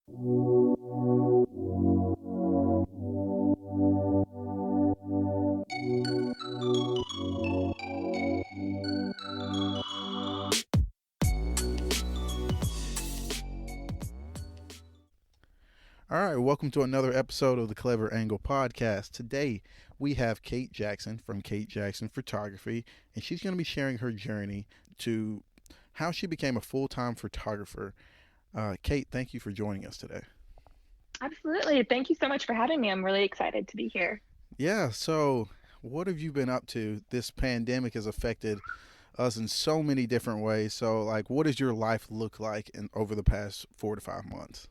All right, welcome to another episode of the Clever Angle Podcast. Today we have Kait Jackson from Kait Jackson Photography, and she's going to be sharing her journey to how she became a full-time photographer. Kait, thank you for joining us today. Absolutely. Thank you so much for having me. I'm really excited to be here. Yeah, so what have you been up to? This pandemic has affected us in so many different ways. So, like, what does your life look like over the past 4 to 5 months?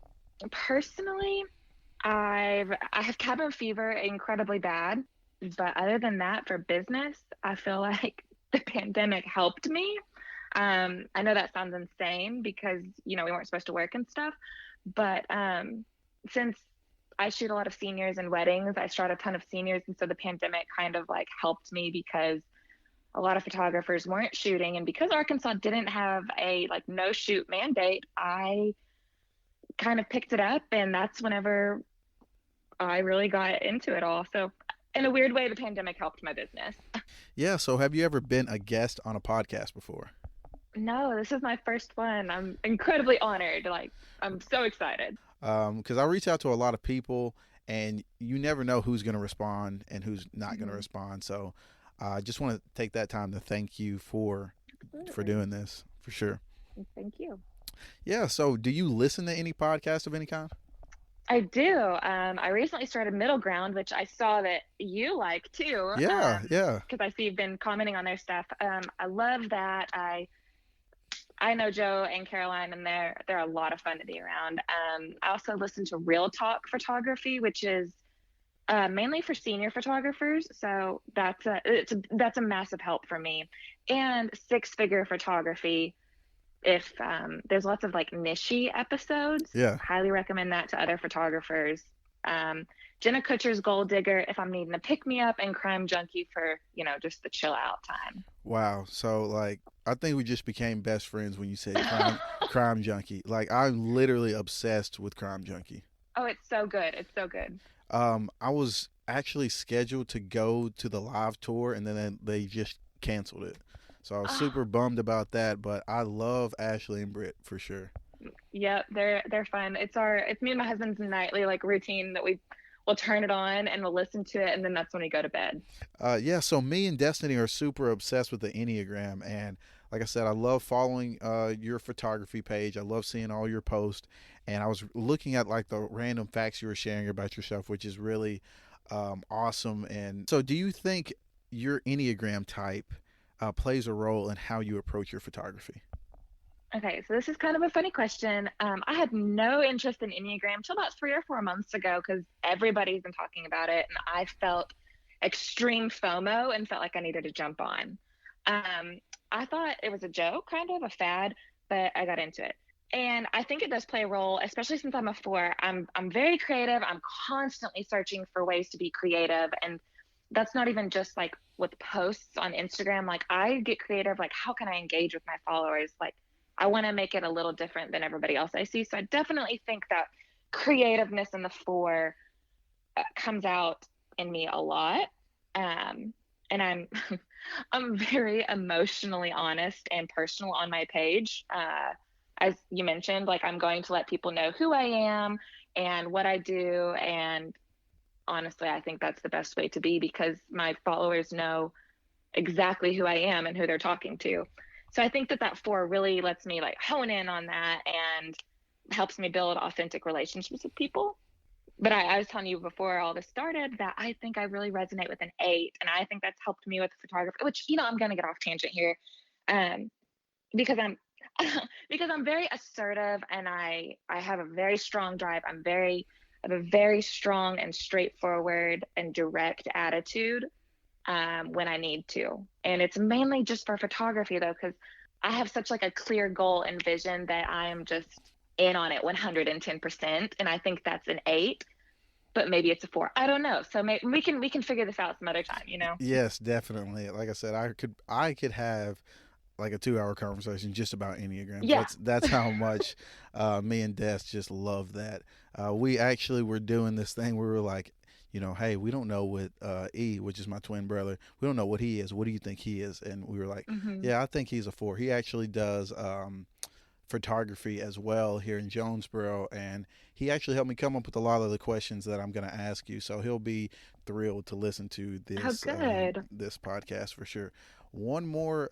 Personally, I have cabin fever incredibly bad, but other than that, for business, I feel like the pandemic helped me. I know that sounds insane because we weren't supposed to work and stuff, but since I shoot a lot of seniors and weddings, I shot a ton of seniors, and so the pandemic kind of like helped me because a lot of photographers weren't shooting, and because Arkansas didn't have a like no shoot mandate, I kind of picked it up, and that's whenever I really got into it all. So in a weird way, the pandemic helped my business. Yeah, so have you ever been a guest on a podcast before? No, this is my first one. I'm incredibly honored. Like, I'm so excited. Because I reach out to a lot of people, and you never know who's going to respond and who's not going to Mhm. respond. So I just want to take that time to thank you for Absolutely. doing this for sure. Thank you. Yeah. So do you listen to any podcast of any kind? I do. I recently started Middle Ground, which I saw that you like too, Yeah. Yeah. because I see you've been commenting on their stuff. I love that. I know Joe and Caroline, and they're a lot of fun to be around. I also listen to Real Talk Photography, which is mainly for senior photographers. So that's a massive help for me. And Six Figure Photography. If there's lots of like niche episodes, Yeah. highly recommend that to other photographers. Jenna Kutcher's Gold Digger if I'm needing a pick me up, and Crime Junkie for just the chill out time. Wow. So like, I think we just became best friends when you said crime junkie. Like, I'm literally obsessed with Crime Junkie. Oh, it's so good. It's so good. I was actually scheduled to go to the live tour, and then they just canceled it. So I was Oh, super bummed about that. But I love Ashley and Britt for sure. yep, they're fun. It's me and my husband's nightly like routine that we'll turn it on and we'll listen to it, and then that's when we go to bed. Yeah. So me and Destiny are super obsessed with the enneagram, and like I said, I love following your photography page. I love seeing all your posts, and I was looking at like the random facts you were sharing about yourself, which is really awesome. And so, do you think your enneagram type plays a role in how you approach your photography? Okay, so this is kind of a funny question. I had no interest in Enneagram till about 3 or 4 months ago because everybody's been talking about it, and I felt extreme FOMO and felt like I needed to jump on. I thought it was a joke, kind of a fad, but I got into it. And I think it does play a role, especially since I'm a four. I'm very creative. I'm constantly searching for ways to be creative, and that's not even just like with posts on Instagram. Like I get creative. Like how can I engage with my followers? Like I want to make it a little different than everybody else I see. So I definitely think that creativeness in the four comes out in me a lot. And I'm I'm very emotionally honest and personal on my page. As you mentioned, like I'm going to let people know who I am and what I do. And honestly, I think that's the best way to be because my followers know exactly who I am and who they're talking to. So I think that four really lets me like hone in on that and helps me build authentic relationships with people. But I was telling you before all this started that I think I really resonate with an eight, and I think that's helped me with photography. Which I'm going to get off tangent here, um, because I'm because I'm very assertive and I have a very strong drive. I have a very strong and straightforward and direct attitude when I need to. And it's mainly just for photography though, because I have such like a clear goal and vision that I am just in on it 110%. And I think that's an eight, but maybe it's a four. I don't know. So maybe we can figure this out some other time. Yes, definitely. Like I said, I could have like a 2 hour conversation just about enneagrams. Yeah. That's how much me and Des just love that. We actually were doing this thing where we were like, hey, we don't know what E, which is my twin brother, we don't know what he is. What do you think he is? And we were like, Hmm. yeah, I think he's a 4. He actually does photography as well here in Jonesboro, and he actually helped me come up with a lot of the questions that I'm going to ask you. So he'll be thrilled to listen to Oh, good. this podcast for sure. One more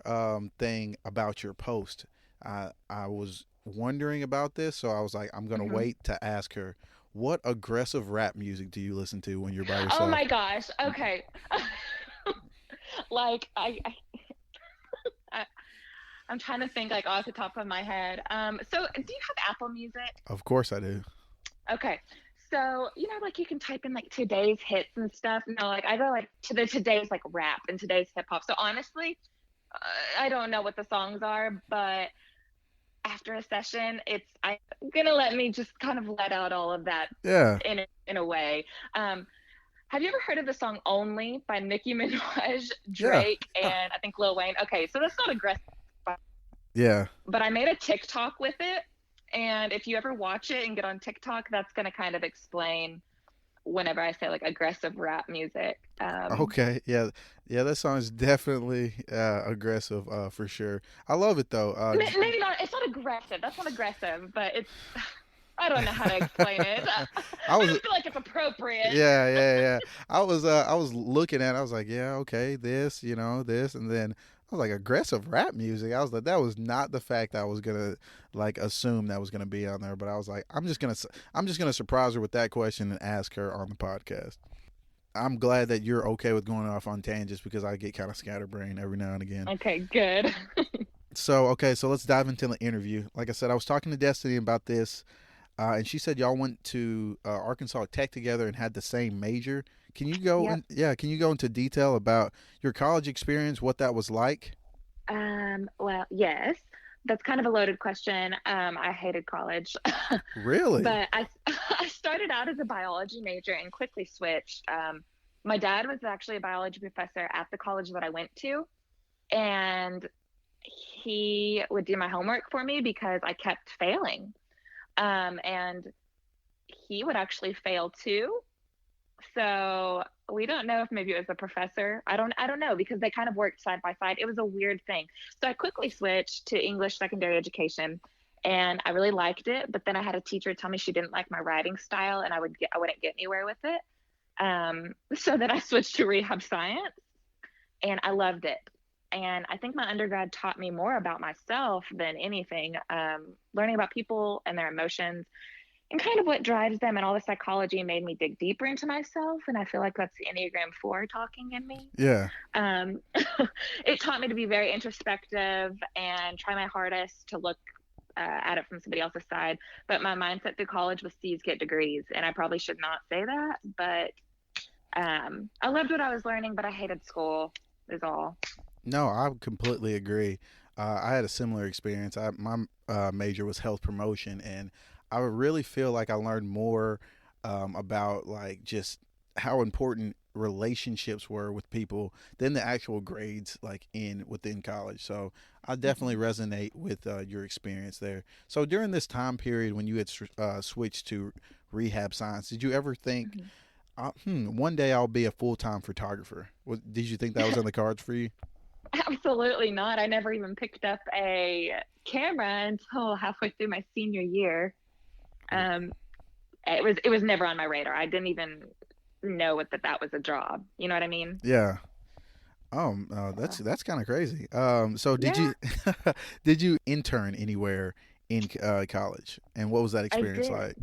thing about your post, I was wondering about this, so I was like, I'm going to Hmm. wait to ask her. What aggressive rap music do you listen to when you're by Oh yourself? my gosh. Okay. Like I I'm trying to think like off the top of my head. So do you have Apple Music? Of course I do. Okay. So, like you can type in like today's hits and stuff. No, like I go like to the today's like rap and today's hip hop. So honestly, I don't know what the songs are, but after a session, I'm gonna let me just kind of let out all of that Yeah, in a way. Um, have you ever heard of the song "Only" by Nicki Minaj, yeah, Drake, and I think Lil Wayne? Okay, so that's not aggressive, yeah. but I made a TikTok with it, and if you ever watch it and get on TikTok, that's gonna kind of explain whenever I say like aggressive rap music. Okay, yeah, yeah. That song is definitely aggressive for sure. I love it though. Maybe not. It's not aggressive. That's not aggressive, but it's. I don't know how to explain it. I I was don't feel like it's appropriate. yeah, yeah, yeah. I was looking at it, I was like, yeah, okay, this, this, and then I was like aggressive rap music. I was like, that was not the fact I was gonna like assume that was gonna be on there, but I was like, I'm just gonna surprise her with that question and ask her on the podcast. I'm glad that you're okay with going off on tangents because I get kind of scatterbrained every now and again. Okay, good. So okay, so let's dive into the interview. Like I said, I was talking to Destiny about this. And she said y'all went to Arkansas Tech together and had the same major. Can you go Yep. in? Yeah, can you go into detail about your college experience, what that was like? Well, yes. That's kind of a loaded question. I hated college, Really? but I started out as a biology major and quickly switched. My dad was actually a biology professor at the college that I went to, and he would do my homework for me because I kept failing. And he would actually fail too. So we don't know if maybe it was a professor. I don't know because they kind of worked side by side. It was a weird thing. So I quickly switched to English secondary education and I really liked it, but then I had a teacher tell me she didn't like my writing style and I wouldn't get anywhere with it. So then I switched to rehab science and I loved it. And I think my undergrad taught me more about myself than anything, learning about people and their emotions and kind of what drives them and all the psychology made me dig deeper into myself. And I feel like that's the Enneagram 4 talking in me. Yeah. Um, it taught me to be very introspective and try my hardest to look at it from somebody else's side. But my mindset through college was C's get degrees. And I probably should not say that, but I loved what I was learning, but I hated school, is all. No, I completely agree. I had a similar experience. My major was health promotion, and I really feel like I learned more about like just how important relationships were with people than the actual grades like in within college. So I definitely Mm-hmm. resonate with your experience there. So during this time period when you had switched to rehab science, did you ever think, one day I'll be a full time photographer? Did you think that was in the cards for you? Absolutely not. I never even picked up a camera until halfway through my senior year. Um, it was never on my radar. I didn't even know that was a job. You know what I mean? Yeah. Uh, That's kind of crazy. So did yeah, you did you intern anywhere in college, and what was that I experience did. like?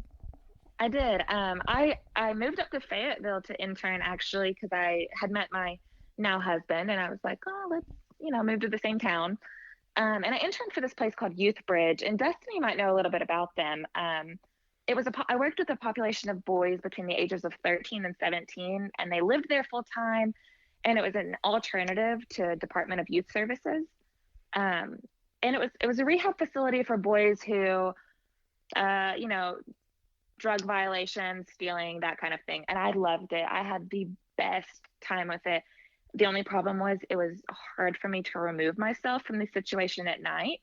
I did. I moved up to Fayetteville to intern actually because I had met my now husband, and I was like, oh, let's move to the same town. And I interned for this place called Youth Bridge, and Destiny might know a little bit about them. I worked with a population of boys between the ages of 13 and 17, and they lived there full time, and it was an alternative to Department of Youth Services. Um, and it was a rehab facility for boys who, uh, you know, drug violations, stealing, that kind of thing. And I loved it. I had the best time with it. The only problem was it was hard for me to remove myself from the situation at night.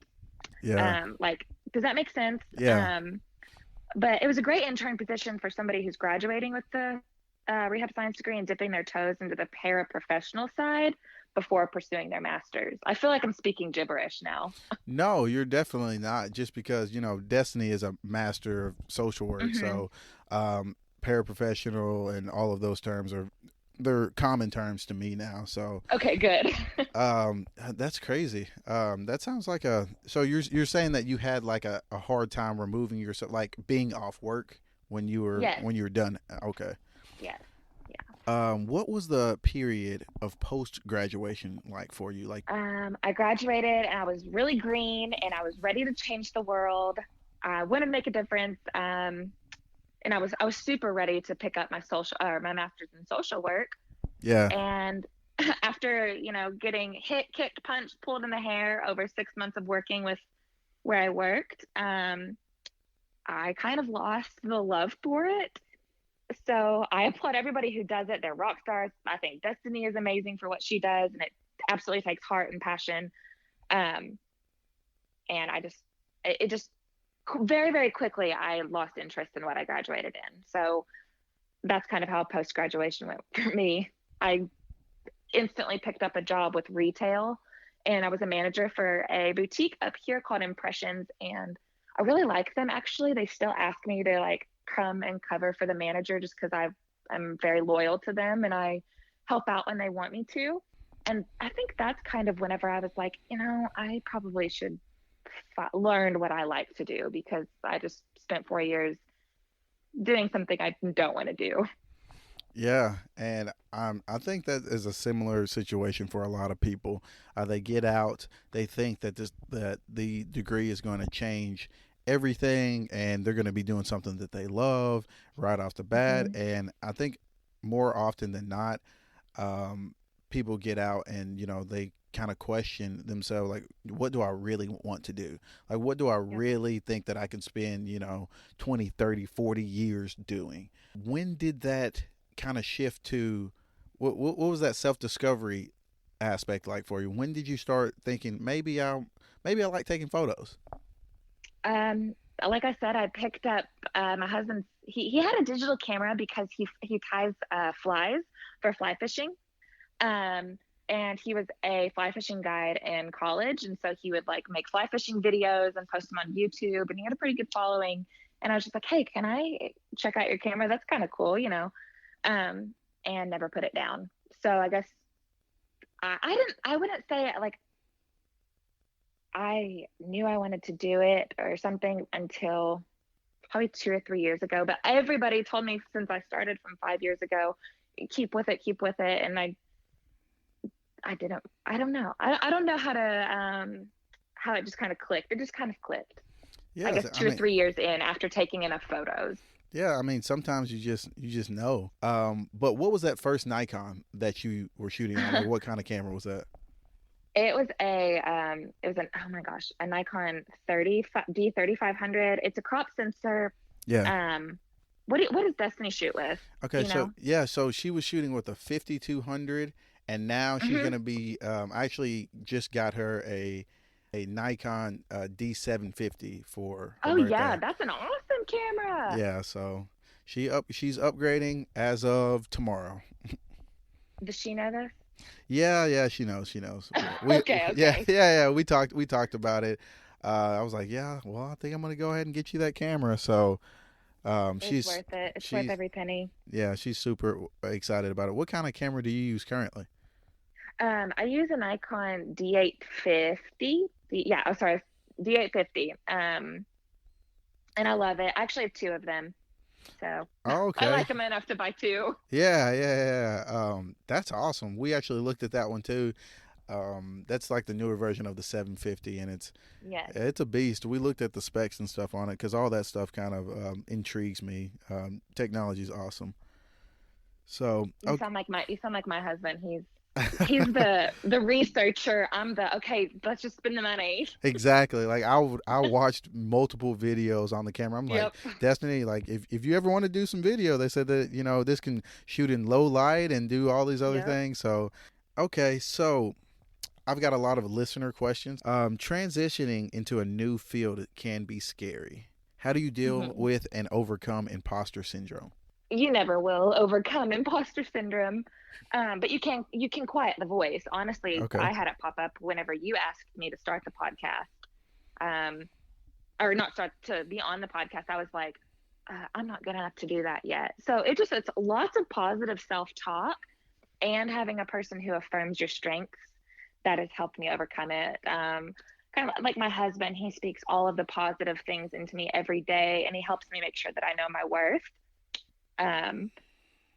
Yeah. Like, does that make sense? Yeah. But it was a great intern position for somebody who's graduating with the rehab science degree and dipping their toes into the paraprofessional side before pursuing their master's. I feel like I'm speaking gibberish now. No, you're definitely not. Just because Destiny is a master of social work, Hmm. so paraprofessional and all of those terms are they're common terms to me now. So Okay, good. that's crazy. That sounds like a. So you're saying that you had like a hard time removing yourself, like being off work Yes, when you were done. Okay. yes, yeah. What was the period of post graduation like for you? Like, I graduated and I was really green and I was ready to change the world. I wanted to make a difference. And I was super ready to pick up my social or my master's in social work. yeah, And after, getting hit, kicked, punched, pulled in the hair over 6 months of working with where I worked, I kind of lost the love for it. So I applaud everybody who does it. They're rock stars. I think Destiny is amazing for what she does, and it absolutely takes heart and passion. Um, and it just very, very quickly, I lost interest in what I graduated in. So that's kind of how post graduation went for me. I instantly picked up a job with retail, and I was a manager for a boutique up here called Impressions. And I really like them, actually. They still ask me to like come and cover for the manager just because I'm very loyal to them and I help out when they want me to. And I think that's kind of whenever I was like, I probably should learn what I like to do, because I just spent 4 years doing something I don't want to do. yeah, and I think that is a similar situation for a lot of people. They get out, they think that the degree is going to change everything, and they're going to be doing something that they love right off the bat. Hmm. And I think more often than not, um, people get out and they kind of question themselves, like, what do I really want to do? Like, what do I Yep. really think that I can spend 20, 30, 40 years doing? When did that kind of shift to what was that self-discovery aspect like for you? When did you start thinking maybe I like taking photos? Um, like I said, I picked up my husband's. He had a digital camera because he ties flies for fly fishing. Um, and he was a fly fishing guide in college, and so he would like make fly fishing videos and post them on YouTube, and he had a pretty good following. And I was just like, hey, can I check out your camera? That's kind of cool. Um, and never put it down. So I guess I didn't. I wouldn't say like I knew I wanted to do it or something until probably 2 or 3 years ago. But everybody told me since I started from 5 years ago, keep with it. And I didn't. I don't know. I don't know how it just kind of clicked. It just kind of clicked. I Yes, guess I two or mean, 3 years in after taking enough photos. yeah, I mean, sometimes you just know. But what was that first Nikon that you were shooting on? Like, what kind of camera was that? It was an oh my gosh, a Nikon 30 D3500. It's a crop sensor. Yeah. Um, what does Destiny shoot with? Okay, Do you so know? yeah, so she was shooting with a 5200, and now she's Hmm. gonna be. I actually just got her a Nikon D750 for her Oh yeah, birthday. that's an awesome camera. Yeah, so she's upgrading as of tomorrow. Does she know this? Yeah, yeah, she knows. We Okay, yeah, okay. yeah, we talked about it. I was like, yeah, well, I think I'm gonna go ahead and get you that camera. So It's worth it. It's worth she's every penny. yeah, she's super excited about it. What kind of camera do you use currently? I use a Nikon D850. Yeah, oh sorry, D850. And I love it. I actually have two of them, so Oh, I okay. like them enough to buy two. Yeah, yeah, yeah. That's awesome. We actually looked at that one too. That's like the newer version of the 750, and Yes. it's a beast. We looked at the specs and stuff on it because all that stuff kind of intrigues me. Technology is awesome. So, okay. You sound like my husband. He's the researcher. I'm the okay, let's just spend the money. Exactly. Like I watched multiple videos on the camera. I'm like, Yep. Destiny, like if you ever want to do some video, they said that this can shoot in low light and do all these other Yep. things. So Okay, so I've got a lot of listener questions. Transitioning into a new field can be scary. How do you deal Hmm. with and overcome imposter syndrome? You never will overcome imposter syndrome, but you can quiet the voice. Honestly, Okay. I had it pop up whenever you asked me to start the podcast, um, or not start to be on the podcast. I was like, I'm not good enough to do that yet. So it's lots of positive self talk and having a person who affirms your strengths that has helped me overcome it. Kind of like my husband, he speaks all of the positive things into me every day, and he helps me make sure that I know my worth. Um,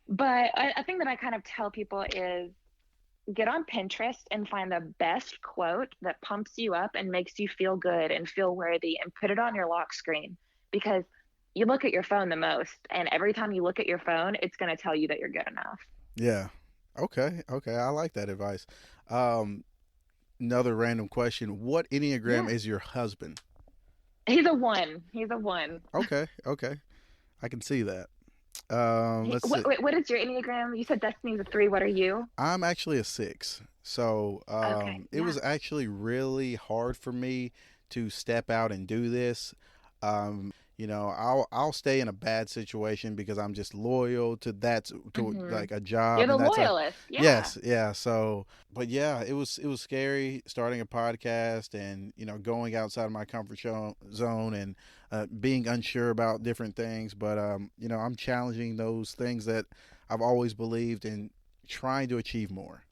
but I think that I kind of tell people is get on Pinterest and find the best quote that pumps you up and makes you feel good and feel worthy and put it on your lock screen, because you look at your phone the most, and every time you look at your phone, it's going to tell you that you're good enough. Yeah. Okay. Okay. I like that advice. Um, Another random question. What Enneagram Yeah. is your husband? He's a one. He's a one. Okay. Okay. I can see that. Let's see. What is your Enneagram? You said Destiny's a three. What are you? I'm actually a six. So Okay. it Yeah. was actually really hard for me to step out and do this. I'll stay in a bad situation because I'm just loyal to to Hmm. like a You're job, the and that's a loyalist. Yeah. yes, yeah. So, but yeah, it was scary starting a podcast and going outside of my zone and being unsure about different things. But I'm challenging those things that I've always believed in, trying to achieve more.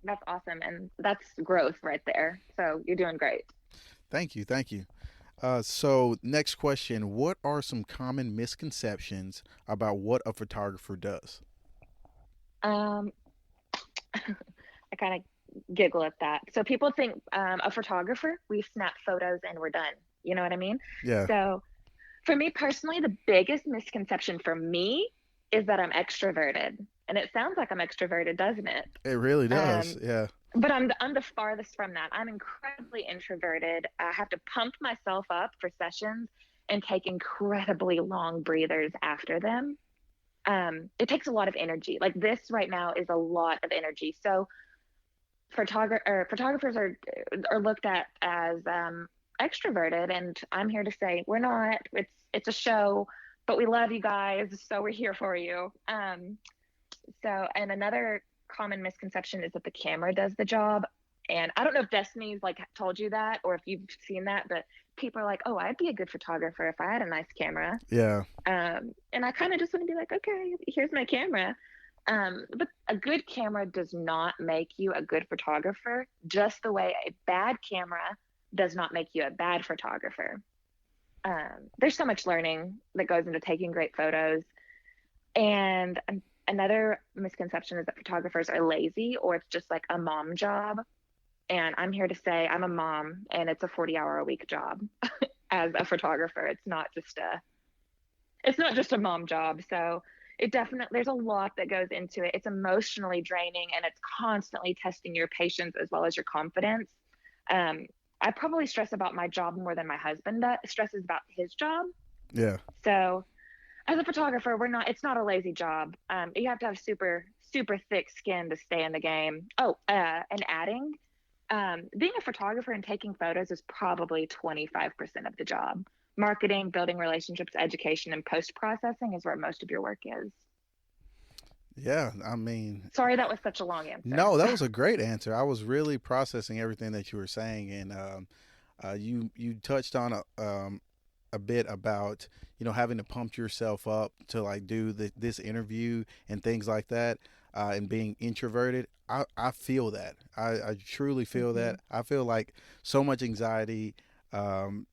That's awesome. And that's growth right there. So you're doing great. Thank you, thank you. So next question: what are some common misconceptions about what a photographer does? Um, I kind of giggle at that. So people think a photographer, we snap photos and we're done. You know what I mean? Yeah, So for me personally, the biggest misconception for me is that I'm extroverted. And it sounds like I'm extroverted, doesn't it? it really does. Um, Yeah, but I'm the farthest from that. I'm incredibly introverted. I have to pump myself up for sessions and take incredibly long breathers after them. It takes a lot of energy. Like this right now is a lot of energy. So photographers are looked at as extroverted, and I'm here to say we're not. It's a show, but we love you guys, so we're here for you. And another common misconception is that the camera does the job. And I don't know if Destiny's like told you that or if you've seen that, but people are like, "Oh, I'd be a good photographer if I had a nice camera." yeah, And I kind of just want to be like, "Okay, here's my camera." But a good camera does not make you a good photographer, just the way a bad camera does not make you a bad photographer. There's so much learning that goes into taking great photos. And another misconception is that photographers are lazy or it's just like a mom job. And I'm here to say I'm a mom and it's a 40-hour a week job as a photographer. It's not just a mom job. So it definitely there's a lot that goes into it. It's emotionally draining and it's constantly testing your patience as well as your confidence. Um, I probably stress about my job more than my husband stresses about his job. yeah, So as a photographer, it's not a lazy job. You have to have super, super thick skin to stay in the game. Oh, and adding, being a photographer and taking photos is probably 25% of the job. Marketing, building relationships, education, and post processing is where most of your work is. yeah. I mean, Sorry, that was such a long answer. no, that was a great answer. I was really processing everything that you were saying, and you touched on a bit about having to pump yourself up to like do this interview and things like that, and being introverted. I feel that. I truly feel Hmm. that. I feel like so much anxiety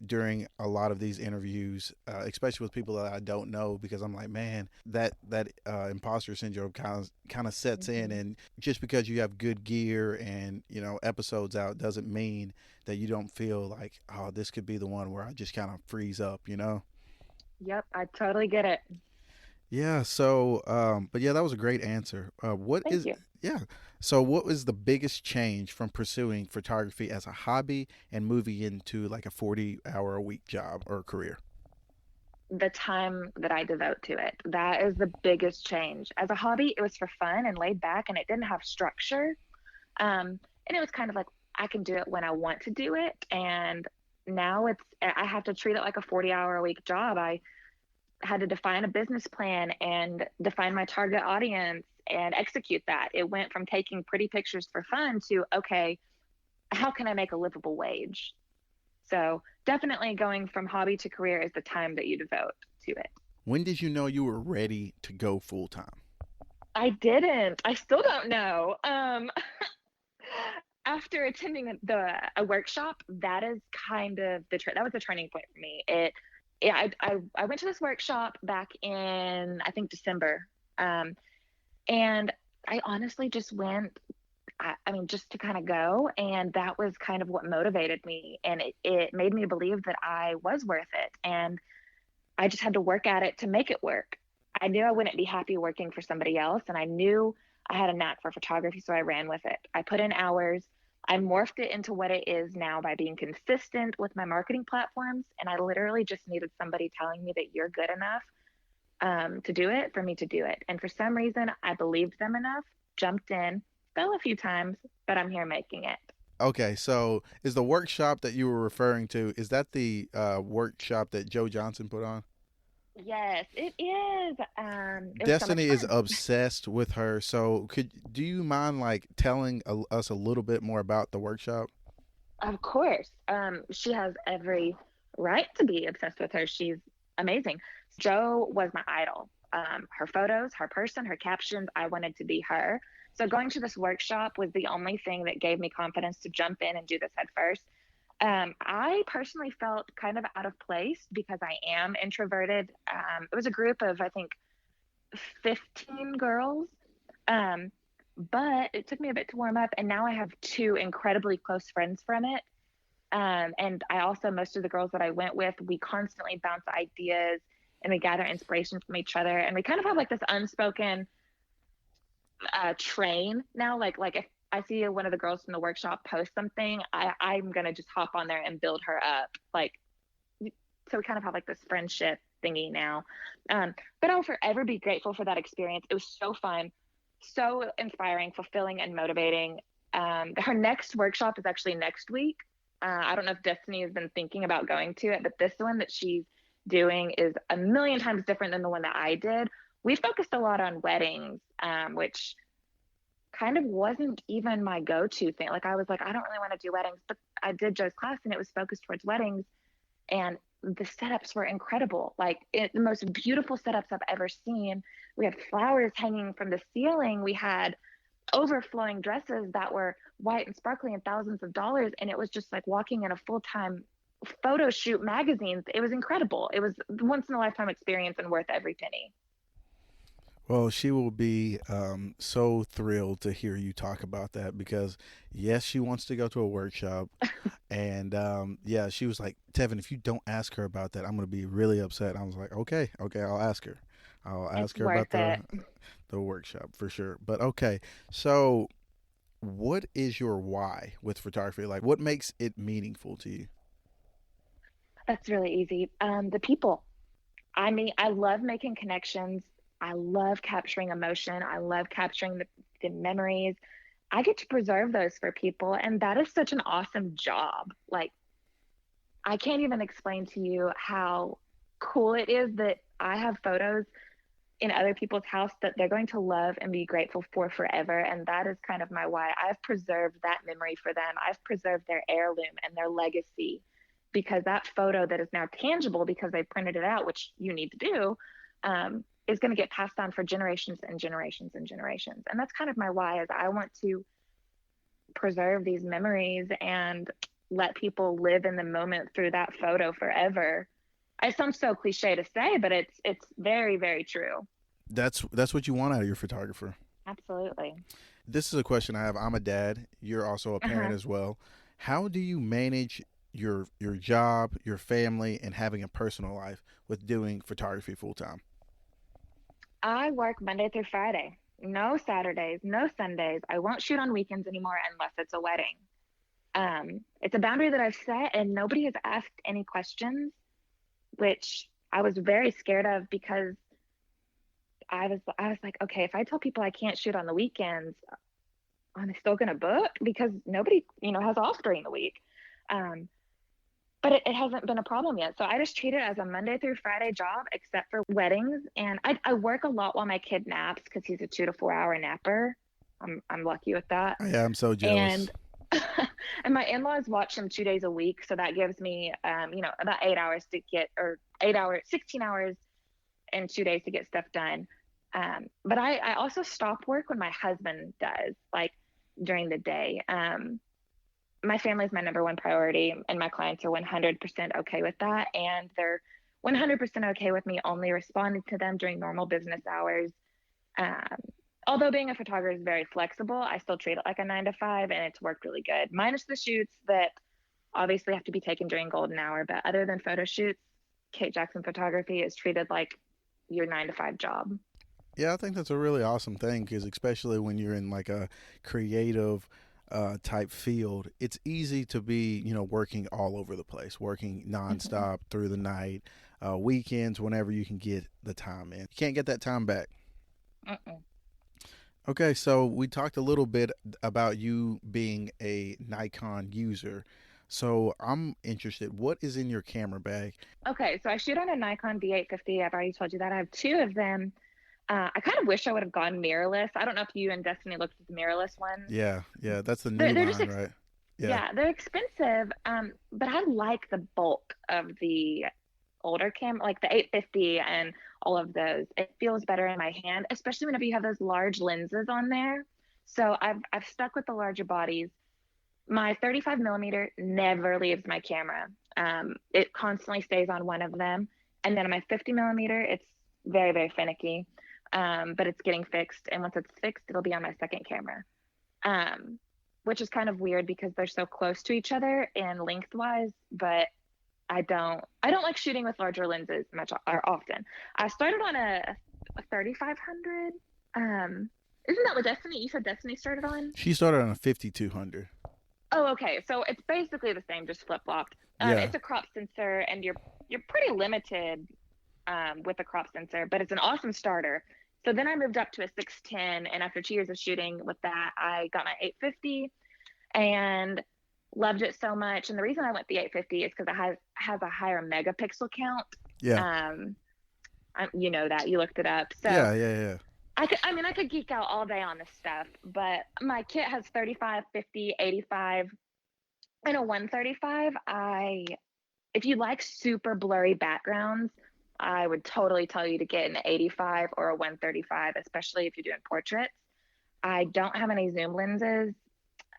during a lot of these interviews, especially with people that I don't know, because I'm like, man, that imposter syndrome kind of sets in, Hmm. and just because you have good gear and episodes out doesn't mean that you don't feel like, oh, this could be the one where I just kind of freeze up. Yep, I totally get it. Yeah. So, but yeah, that was a great answer. What Thank is you. yeah. So, what was the biggest change from pursuing photography as a hobby and moving into like a 40-hour a week job or career? The time that I devote to it. That is the biggest change. As a hobby, it was for fun and laid back and it didn't have structure. And it was kind of like, I can do it when I want to do it. And now I have to treat it like a 40-hour-a-week job. I had to define a business plan and define my target audience and execute that. It went from taking pretty pictures for fun to, okay, how can I make a livable wage? So definitely going from hobby to career is the time that you devote to it. When did you know you were ready to go full time? I didn't. I still don't know. After attending a workshop, that is kind of that was the turning point for me. Yeah, I went to this workshop back in, I think, December, and I honestly just went. I mean, just to kind of go, and that was kind of what motivated me, and it made me believe that I was worth it, and I just had to work at it to make it work. I knew I wouldn't be happy working for somebody else, and I knew I had a knack for photography, so I ran with it. I put in hours. I morphed it into what it is now by being consistent with my marketing platforms, and I literally just needed somebody telling me that you're good enough to do it for me to do it. And for some reason, I believed them enough, jumped in, fell a few times, but I'm here making it. Okay, so is the workshop that you were referring to, is that the workshop that Joe Johnson put on? Yes, it is. It was so much Destiny is fun. obsessed with her. So do you mind like telling us a little bit more about the workshop? Of course. She has every right to be obsessed with her. She's amazing. Joe was my idol. Her photos, her person, her captions, I wanted to be her. So going to this workshop was the only thing that gave me confidence to jump in and do this head first. I personally felt kind of out of place because I am introverted. It was a group of, I think, 15 girls. Um, but it took me a bit to warm up, and now I have two incredibly close friends from it. And I also, most of the girls that I went with, we constantly bounce ideas and we gather inspiration from each other. And we kind of have like this unspoken train now. Like if I see one of the girls from the workshop post something, I'm going to just hop on there and build her up. Like, so we kind of have like this friendship thingy now. But I'll forever be grateful for that experience. It was so fun, so inspiring, fulfilling, and motivating. Her next workshop is actually next week. I don't know if Destiny has been thinking about going to it, but this one that she's doing is a million times different than the one that I did. We focused a lot on weddings, which kind of wasn't even my go-to thing. Like I was like, I don't really want to do weddings, but I did Joe's class and it was focused towards weddings. And the setups were incredible. Like the most beautiful setups I've ever seen. We had flowers hanging from the ceiling. We had overflowing dresses that were white and sparkly and thousands of dollars. And it was just like walking in a full-time photo shoot magazine. It was incredible. It was once in a lifetime experience and worth every penny. Well, she will be so thrilled to hear you talk about that because, yes, she wants to go to a workshop. And yeah, she was like, Tevin, if you don't ask her about that, I'm going to be really upset. I was like, okay, okay, I'll ask her. I'll It's ask her about worth it. the workshop for sure. But okay, so what is your why with photography? Like, what makes it meaningful to you? That's really easy. The people. I mean, I love making connections. I love capturing emotion. I love capturing the memories. I get to preserve those for people. And that is such an awesome job. Like, I can't even explain to you how cool it is that I have photos in other people's house that they're going to love and be grateful for forever. And that is kind of my why. I've preserved that memory for them. I've preserved their heirloom and their legacy because that photo that is now tangible because they printed it out, which you need to do, is going to get passed on for generations and generations and generations. And that's kind of my why is I want to preserve these memories and let people live in the moment through that photo forever. It sounds so cliche to say, but it's very, very true. That's what you want out of your photographer. Absolutely. This is a question I have. I'm a dad. You're also a parent Uh-huh. as well. How do you manage your job, your family, and having a personal life with doing photography full time? I work Monday through Friday. No Saturdays, no Sundays. I won't shoot on weekends anymore unless it's a wedding. It's a boundary that I've set, and nobody has asked any questions, which I was very scared of because I was like, okay, if I tell people I can't shoot on the weekends, I'm still going to book because nobody, has off during the week. Um, but it hasn't been a problem yet. So I just treat it as a Monday through Friday job, except for weddings. And I work a lot while my kid naps because he's a 2 to 4 hour napper. I'm lucky with that. Yeah, I'm so jealous. And and my in-laws watch him 2 days a week, so that gives me about 8 hours to get, or 8 hours, 16 hours in 2 days to get stuff done. But I also stop work when my husband does, like during the day. My family is my number one priority, and my clients are 100% okay with that. And they're 100% okay with me only responding to them during normal business hours. Um, Although being a photographer is very flexible, I still treat it like a 9 to 5, and it's worked really good. Minus the shoots that obviously have to be taken during golden hour, but other than photo shoots, Kait Jackson photography is treated like your 9 to 5 job. Yeah, I think that's a really awesome thing because especially when you're in like a creative type field, it's easy to be, working all over the place, working Mm-hmm. nonstop through the night, weekends, whenever you can get the time in. You can't get that time back. Mm-mm. Okay, so we talked a little bit about you being a Nikon user. So I'm interested. What is in your camera bag? Okay, so I shoot on a Nikon D850. I've already told you that. I have two of them. I kind of wish I would have gone mirrorless. I don't know if you and Destiny looked at the mirrorless ones. Yeah, yeah, that's the new They're just line, right? Yeah. yeah, they're expensive. But I like the bulk of the older cam, like the 850 and all of those. It feels better in my hand, especially whenever you have those large lenses on there. So I've stuck with the larger bodies. My 35 millimeter never leaves my camera. It constantly stays on one of them. And then my 50 millimeter, it's very, very finicky. But it's getting fixed. And once it's fixed, it'll be on my second camera. Um, which is kind of weird because they're so close to each other and lengthwise, but I don't like shooting with larger lenses much or often. I started on a 3500. Isn't that what Destiny? You said Destiny started on? She started on a 5200. Oh, okay. So it's basically the same, just flip flopped. Yeah. It's a crop sensor, and you're pretty limited with a crop sensor, but it's an awesome starter. So then I moved up to a 610, and after 2 years of shooting with that, I got my 850 and loved it so much. And the reason I went the 850 is because it has a higher megapixel count. Yeah. Um, you know that you looked it up, so Yeah, yeah, yeah. I could geek out all day on this stuff, but my kit has 35, 50, 85, and a 135. If you like super blurry backgrounds, I would totally tell you to get an 85 or a 135, especially if you're doing portraits. I don't have any zoom lenses.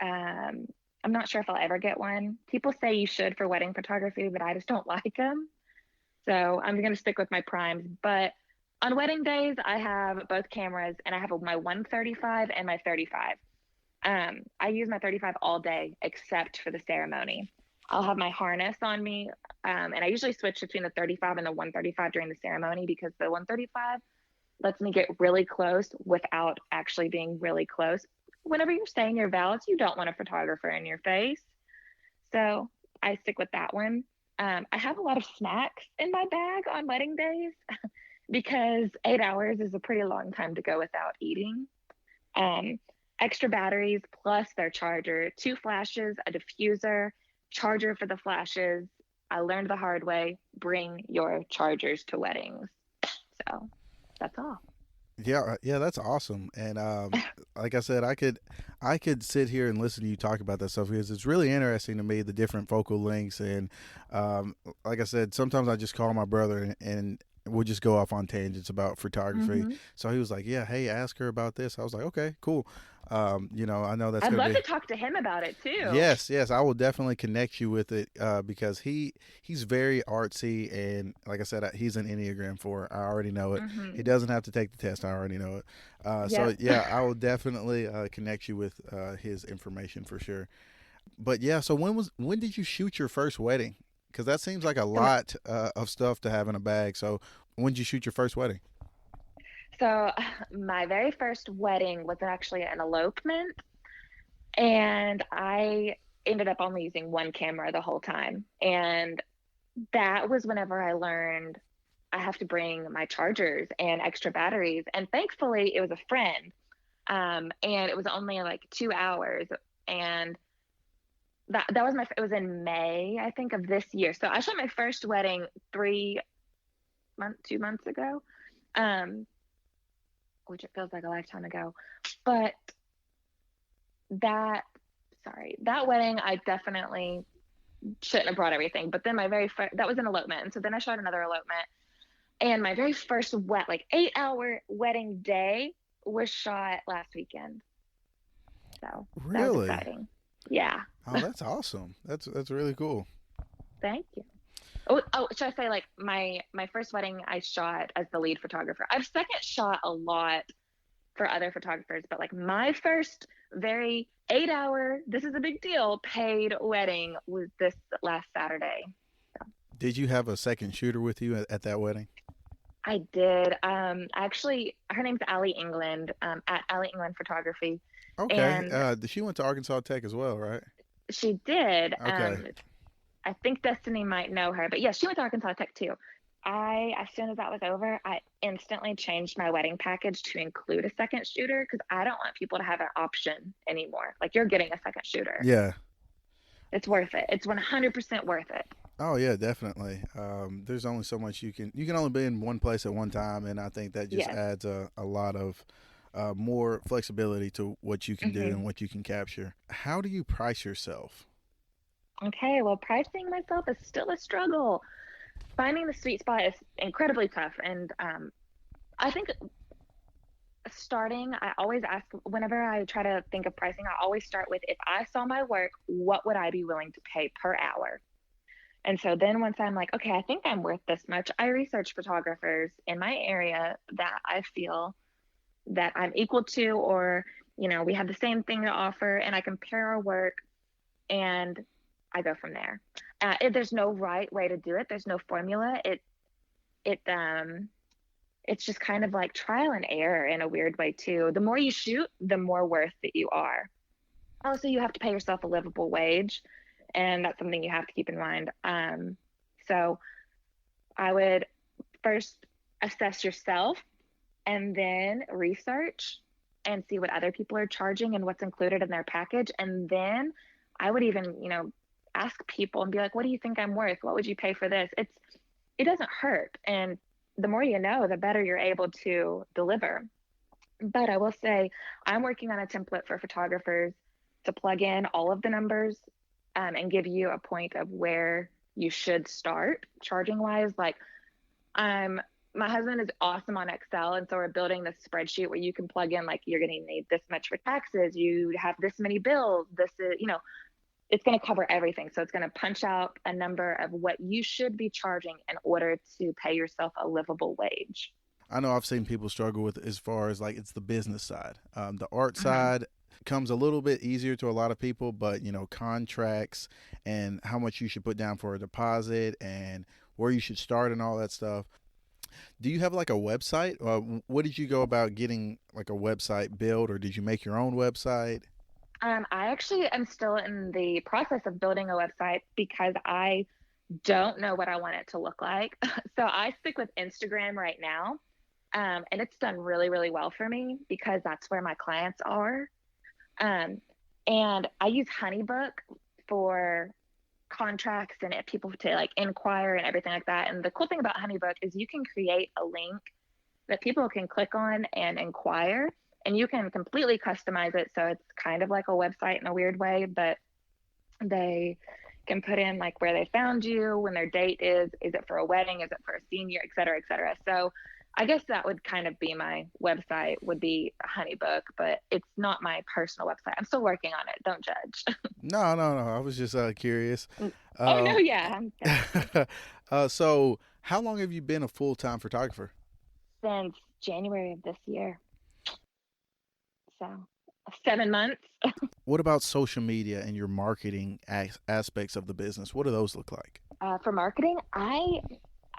Um, I'm not sure if I'll ever get one. People say you should for wedding photography, but I just don't like them. So I'm going to stick with my primes. But on wedding days, I have both cameras, and I have my 135 and my 35. I use my 35 all day except for the ceremony. I'll have my harness on me, and I usually switch between the 35 and the 135 during the ceremony because the 135 lets me get really close without actually being really close. Whenever you're saying your vows, you don't want a photographer in your face. So I stick with that one. I have a lot of snacks in my bag on wedding days because 8 hours is a pretty long time to go without eating. Um, Extra batteries plus their charger, two flashes, a diffuser, charger for the flashes. I learned the hard way. Bring your chargers to weddings. So that's all. Yeah, yeah, that's awesome. And like I said, I could sit here and listen to you talk about that stuff because it's really interesting to me the different focal lengths. And like I said, sometimes I just call my brother and we'll just go off on tangents about photography. Mm-hmm. So he was like, "Yeah, hey, ask her about this." I was like, "Okay, cool." I know that's I'd gonna love be. to talk to him about it too. Yes, yes, I will definitely connect you with it because he's very artsy and like I said, he's an Enneagram 4. I already know it. He Mm-hmm. doesn't have to take the test. I already know it. So Yep. yeah, I will definitely connect you with his information for sure. But yeah, so when did you shoot your first wedding? Because that seems like a So, lot of stuff to have in a bag. So when did you shoot your first wedding? so my very first wedding was actually an elopement, and I ended up only using one camera the whole time. And that was whenever I learned I have to bring my chargers and extra batteries. And thankfully, it was a friend. And it was only like 2 hours. And that was it was in May, I think, of this year. So I shot my first wedding 2 months ago, um, which it feels like a lifetime ago. But that, sorry, that wedding, I definitely shouldn't have brought everything. But then my very first, that was an elopement. And so then I shot another elopement. And my very first 8-hour wedding day was shot last weekend. So that was Really? exciting. Yeah. Oh, that's awesome. That's really cool. Thank you. Oh, should I say, like, my first wedding I shot as the lead photographer. I've second shot a lot for other photographers, but like my first very 8-hour, this is a big deal, paid wedding was this last Saturday. So Did you have a second shooter with you at that wedding? I did. Actually, her name's Allie England, at Allie England Photography, Okay. and She went to Arkansas Tech as well, right? she did. Okay. I think Destiny might know her, but yeah, she went to Arkansas Tech too. As soon as that was over, I instantly changed my wedding package to include a second shooter because I don't want people to have an option anymore. Like, you're getting a second shooter. Yeah. It's worth it. It's 100% worth it. Oh yeah, definitely. There's only so much you can only be in one place at one time, and I think that just Yes. adds a lot of more flexibility to what you can do Hmm. and what you can capture. How do you price yourself? Okay, well, pricing myself is still a struggle. Finding the sweet spot is incredibly tough. And I think starting, I always ask, whenever I try to think of pricing, I always start with, if I saw my work, what would I be willing to pay per hour? And so then once I'm like, okay, I think I'm worth this much, I research photographers in my area that I feel that I'm equal to, or, we have the same thing to offer, and I compare our work and I go from there. There's no right way to do it. There's no formula. It it's just kind of like trial and error in a weird way too. The more you shoot, the more worth that you are. Also, you have to pay yourself a livable wage, and that's something you have to keep in mind. So I would first assess yourself, and then research and see what other people are charging and what's included in their package. And then I would even, ask people and be like, what do you think I'm worth? What would you pay for this? It doesn't hurt. And the more you know, the better you're able to deliver. But I will say, I'm working on a template for photographers to plug in all of the numbers, and give you a point of where you should start charging wise. Like, my husband is awesome on Excel, and so we're building this spreadsheet where you can plug in, like, you're going to need this much for taxes, you have this many bills, this is, it's going to cover everything. So it's going to punch out a number of what you should be charging in order to pay yourself a livable wage. I know I've seen people struggle with as far as like it's the business side. The art Uh-huh. side comes a little bit easier to a lot of people, but contracts and how much you should put down for a deposit and where you should start and all that stuff. Do you have like a website? What did you go about getting like a website built, or did you make your own website? I actually am still in the process of building a website because I don't know what I want it to look like. So I stick with Instagram right now. And it's done really, really well for me because that's where my clients are. Um, and I use HoneyBook for contracts and if people to like inquire and everything like that. And the cool thing about HoneyBook is you can create a link that people can click on and inquire, and you can completely customize it. So it's kind of like a website in a weird way, but they can put in like where they found you, when their date is it for a wedding, is it for a senior, et cetera, et cetera. So I guess that would kind of be my website, would be HoneyBook, but it's not my personal website. I'm still working on it. Don't judge. No, no, no. I was just curious. Oh no, Um, yeah, I'm definitely so, how long have you been a full time photographer? since January of this year. So 7 months. What about social media and your marketing aspects of the business? What do those look like? For marketing, I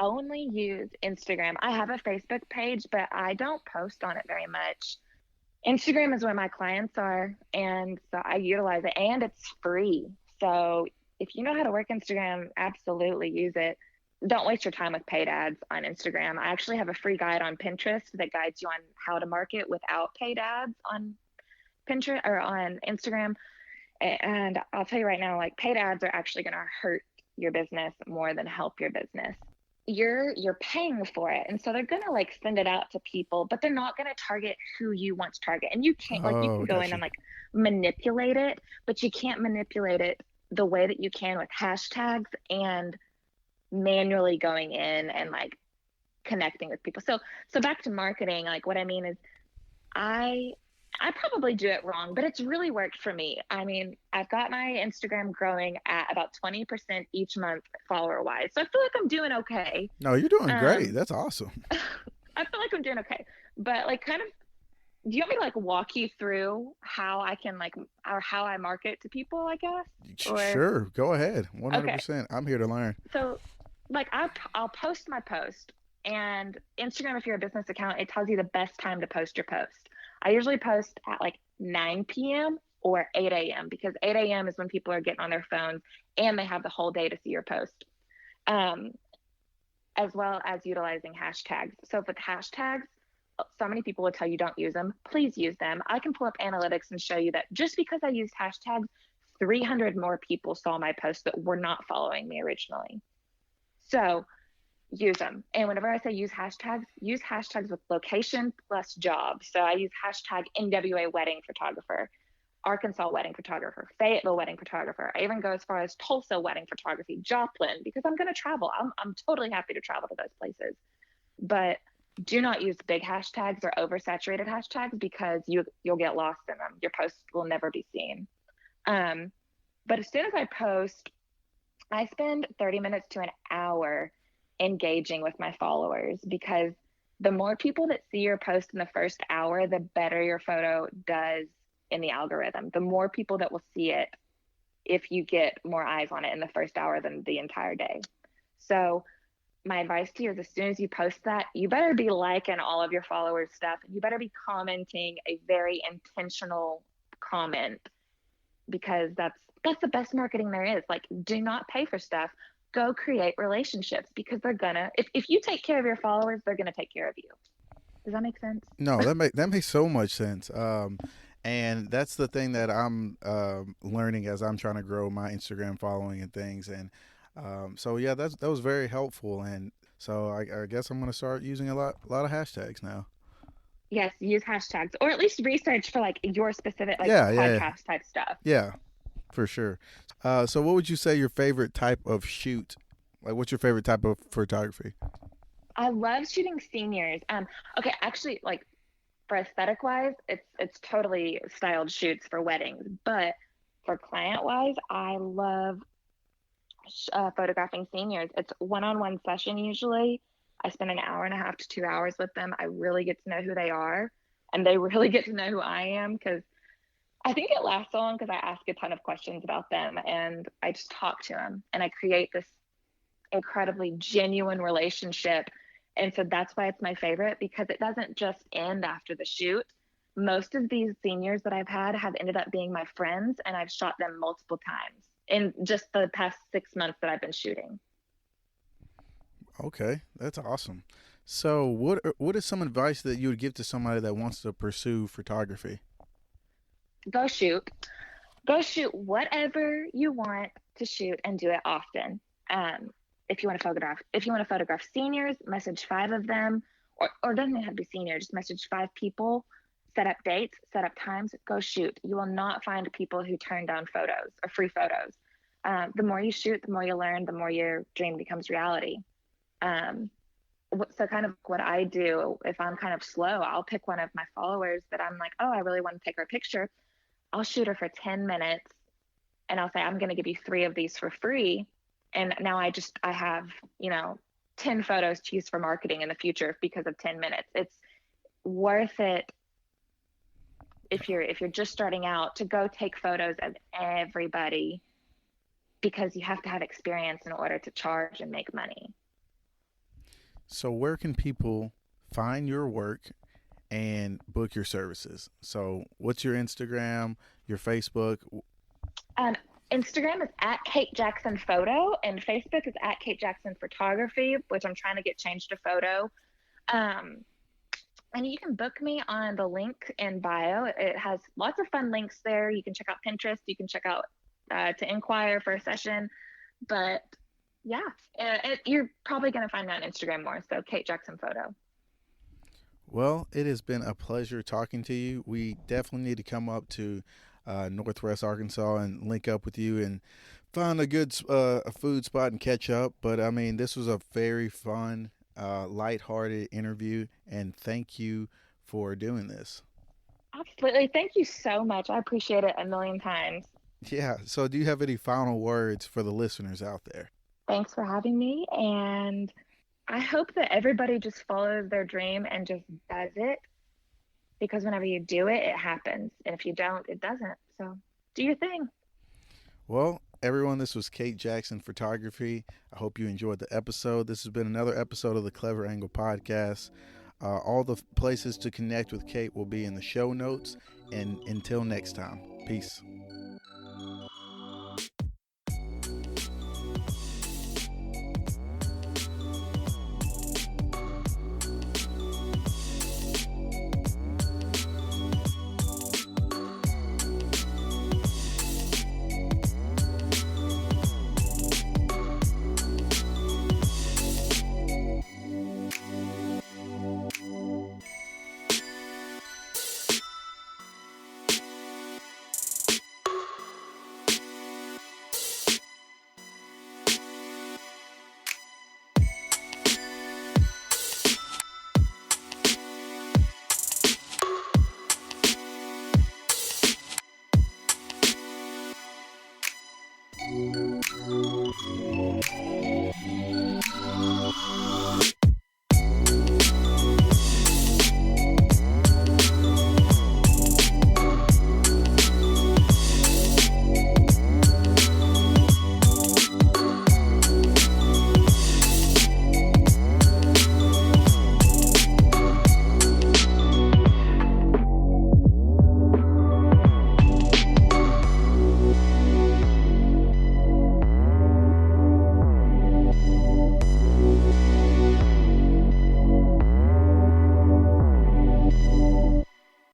only use Instagram. I have a Facebook page, but I don't post on it very much. Instagram is where my clients are, and so I utilize it, and it's free. So if you know how to work Instagram, absolutely use it. don't waste your time with paid ads on Instagram. I actually have a free guide on Pinterest that guides you on how to market without paid ads on Pinterest or on Instagram. And I'll tell you right now, like paid ads are actually going to hurt your business more than help your business. You're paying for it, and so they're going to like send it out to people, but they're not going to target who you want to target. And you can't, like, you Oh, can go in gotcha. and like manipulate it, but you can't manipulate it the way that you can with hashtags and manually going in and like connecting with people. So back to marketing, like what I mean is I I probably do it wrong, but it's really worked for me. I mean, I've got my Instagram growing at about 20% each month follower wise. So I feel like I'm doing okay. No, you're doing great. Um That's awesome. I feel like I'm doing okay. But like kind of do you want me to like walk you through how I can like or how I market to people, I guess? Or Sure, go ahead. okay. 100%. I'm here to learn. So like I'll post my post, and Instagram, if you're a business account, it tells you the best time to post your post. I usually post at like 9 p.m. or 8 a.m. because 8 a.m. is when people are getting on their phones and they have the whole day to see your post, um, as well as utilizing hashtags. So with hashtags, so many people will tell you don't use them. Please use them. I can pull up analytics and show you that just because I used hashtags, 300 more people saw my post that were not following me originally. So use them. And whenever I say use hashtags with location plus job. So I use hashtag NWA wedding photographer, Arkansas wedding photographer, Fayetteville wedding photographer. I even go as far as Tulsa wedding photography, Joplin, because I'm going to travel. I'm totally happy to travel to those places. But do not use big hashtags or oversaturated hashtags because you'll get lost in them. Your post will never be seen. But as soon as I post, I spend 30 minutes to an hour engaging with my followers because the more people that see your post in the first hour, the better your photo does in the algorithm. The more people that will see it if you get more eyes on it in the first hour than the entire day. So my advice to you is as soon as you post that, you better be liking all of your followers' stuff. You better be commenting a very intentional comment because that's the best marketing there is. Like, do not pay for stuff. Go create relationships because they're gonna if you take care of your followers, they're gonna take care of you. Does that make sense? No, that makes so much sense. And that's the thing that I'm learning as I'm trying to grow my Instagram following and things. And so yeah, that was very helpful. And so I guess I'm gonna start using a lot of hashtags now. Yes, use hashtags or at least research for like your specific like Yeah, yeah, yeah, podcast type stuff. yeah, for sure. So what would you say your favorite type of shoot? Like, what's your favorite type of photography? I love shooting seniors. Okay, actually, like for aesthetic wise, it's totally styled shoots for weddings. But for client wise, I love photographing seniors. It's one-on-one session usually. I spend an hour and a half to 2 hours with them. I really get to know who they are, and they really get to know who I am because I think it lasts so long because I ask a ton of questions about them and I just talk to them and I create this incredibly genuine relationship. And so that's why it's my favorite because it doesn't just end after the shoot. Most of these seniors that I've had have ended up being my friends, and I've shot them multiple times in just the past 6 months that I've been shooting. Okay, that's awesome. So what is some advice that you would give to somebody that wants to pursue photography? Go shoot. Go shoot whatever you want to shoot and do it often. If you want to photograph seniors, message 5 of them, or doesn't have to be senior, just message 5 people, set up dates, set up times, go shoot. You will not find people who turn down photos or free photos. The more you shoot, the more you learn, the more your dream becomes reality. Um, so kind of what I do, if I'm kind of slow, I'll pick one of my followers that I'm like, oh, I really want to take her picture. I'll shoot her for 10 minutes and I'll say, I'm going to give you 3 of these for free. And now I have, 10 photos to use for marketing in the future because of 10 minutes. It's worth it if you're just starting out to go take photos of everybody because you have to have experience in order to charge and make money. So where can people find your work and book your services? So what's your Instagram, your Facebook? Um, Instagram is at Kait Jackson Photo, and Facebook is at Kait Jackson Photography, which I'm trying to get changed to photo. Um, and you can book me on the link in bio. It has lots of fun links there. You can check out Pinterest. You can check out to inquire for a session. But yeah, you're probably going to find me on Instagram more. So Kait Jackson Photo. Well, it has been a pleasure talking to you. We definitely need to come up to Northwest Arkansas and link up with you and find a good a food spot and catch up. But I mean, this was a very fun, lighthearted interview, and thank you for doing this. Absolutely. Thank you so much. I appreciate it a million times. Yeah. So, do you have any final words for the listeners out there? Thanks for having me. And I hope that everybody just follows their dream and just does it, because whenever you do it, it happens. And if you don't, it doesn't. So do your thing. Well, everyone, this was Kait Jackson Photography. I hope you enjoyed the episode. This has been another episode of the Clever Angle Podcast. All the places to connect with Kait will be in the show notes. And until next time, peace.